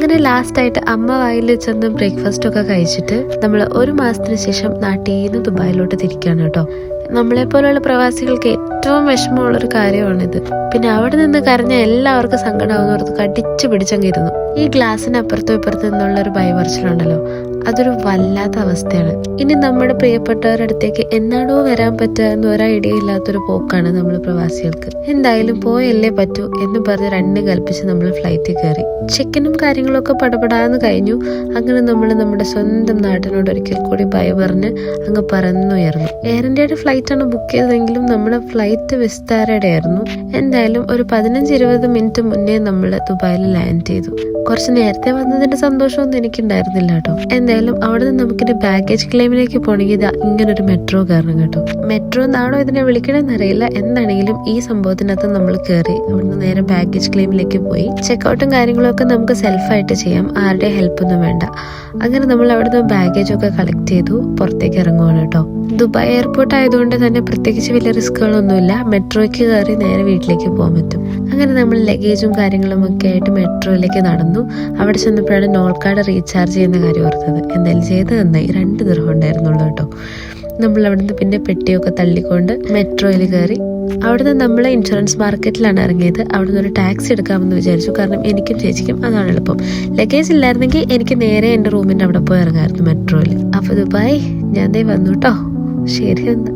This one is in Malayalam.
അങ്ങനെ ലാസ്റ്റായിട്ട് അമ്മ വായിൽ ചെന്ന് ബ്രേക്ക്ഫാസ്റ്റ് ഒക്കെ കഴിച്ചിട്ട് നമ്മൾ 1 മാസത്തിന് ശേഷം നാട്ടിൽ നിന്ന് ദുബായിലോട്ട് തിരിക്കുകയാണ് കേട്ടോ. നമ്മളെപ്പോലുള്ള പ്രവാസികൾക്ക് ഏറ്റവും വിഷമമുള്ളൊരു കാര്യമാണിത്. പിന്നെ അവിടെ നിന്ന് കരഞ്ഞ എല്ലാവർക്കും സങ്കടമാവുന്നവർക്ക് കടിച്ചു പിടിച്ചങ്ങിരുന്നു. ഈ ഗ്ലാസ്സിനപ്പുറത്തും ഇപ്പുറത്തു നിന്നുള്ളൊരു ഭയപറച്ചിലുണ്ടല്ലോ, അതൊരു വല്ലാത്ത അവസ്ഥയാണ്. ഇനി നമ്മുടെ പ്രിയപ്പെട്ടവരുടെ അടുത്തേക്ക് എന്നാണോ വരാൻ പറ്റുക എന്ന് ഒരു ഐഡിയ ഇല്ലാത്തൊരു പോക്കാണ് നമ്മൾ പ്രവാസികൾക്ക്. എന്തായാലും പോയല്ലേ പറ്റൂ എന്ന് പറഞ്ഞ് 2 കൽപ്പിച്ച് നമ്മൾ ഫ്ലൈറ്റിൽ കയറി. ചെക്കിനും കാര്യങ്ങളൊക്കെ പടപടാന്ന് കഴിഞ്ഞു. അങ്ങനെ നമ്മൾ നമ്മുടെ സ്വന്തം നാട്ടിനോട് ഒരിക്കൽ കൂടി ബൈ പറഞ്ഞ് അങ്ങ് പറന്നുയർന്നു. എയർ ഇന്ത്യയുടെ ഫ്ലൈറ്റാണ് ബുക്ക് ചെയ്തതെങ്കിലും നമ്മുടെ ഫ്ലൈറ്റ് വിസ്താരയുടെ ആയിരുന്നു. എന്തായാലും ഒരു 15-20 മിനിറ്റ് മുന്നേ നമ്മൾ ദുബായിൽ ലാൻഡ് ചെയ്തു. കുറച്ച് നേരത്തെ വന്നതിന്റെ സന്തോഷമൊന്നും എനിക്കുണ്ടായിരുന്നില്ല കേട്ടോ. എന്തായാലും അവിടെ നിന്ന് നമുക്കിന്റെ ബാഗേജ് ക്ലെയിമിലേക്ക് പോകണമെങ്കിൽ ഇത് ഇങ്ങനൊരു മെട്രോ കയറണം കേട്ടോ. മെട്രോ എന്നാണോ ഇതിനെ വിളിക്കണമെന്ന് അറിയില്ല. എന്താണെങ്കിലും ഈ സംഭവത്തിനകത്ത് നമ്മൾ കയറി അവിടുന്ന് നേരെ ബാഗേജ് ക്ലെയിമിലേക്ക് പോയി. ചെക്കൗട്ടും കാര്യങ്ങളൊക്കെ നമുക്ക് സെൽഫായിട്ട് ചെയ്യാം, ആരുടെ ഹെൽപ്പൊന്നും വേണ്ട. അങ്ങനെ നമ്മൾ അവിടുന്ന് ബാഗേജൊക്കെ കളക്ട് ചെയ്തു പുറത്തേക്ക് ഇറങ്ങുവാണ് കേട്ടോ. ദുബായ് എയർപോർട്ട് ആയതുകൊണ്ട് തന്നെ പ്രത്യേകിച്ച് വലിയ റിസ്കുകളൊന്നുമില്ല. മെട്രോയ്ക്ക് കയറി നേരെ വീട്ടിലേക്ക് പോകാൻ പറ്റും. അങ്ങനെ നമ്മൾ ലഗേജും കാര്യങ്ങളും ഒക്കെ ആയിട്ട് മെട്രോയിലേക്ക് നടന്നു. അവിടെ ചെന്നപ്പോഴാണ് നോൾ കാർഡ് റീചാർജ് ചെയ്യുന്ന കാര്യം ഓർത്തത്. എന്തായാലും ചെയ്ത് നന്നായി. 2 ദിർഹം ഉണ്ടായിരുന്നുള്ളൂ കേട്ടോ. നമ്മൾ അവിടുന്ന് പിന്നെ പെട്ടിയൊക്കെ തള്ളിക്കൊണ്ട് മെട്രോയിൽ കയറി. അവിടുന്ന് നമ്മൾ ഇൻഷുറൻസ് മാർക്കറ്റിലാണ് ഇറങ്ങിയത്. അവിടുന്ന് ഒരു ടാക്സി എടുക്കാമെന്ന് വിചാരിച്ചു. കാരണം എനിക്കും ചേച്ചിക്കും അതാണ് എളുപ്പം. ലഗേജ് ഇല്ലായിരുന്നെങ്കിൽ എനിക്ക് നേരെ എൻ്റെ റൂമിൻ്റെ അവിടെ പോയി ഇറങ്ങാമായിരുന്നു മെട്രോയിൽ. അപ്പോൾ ദുബായ് ഞാൻ ദേ വന്നു കേട്ടോ. ശരി എന്നാ.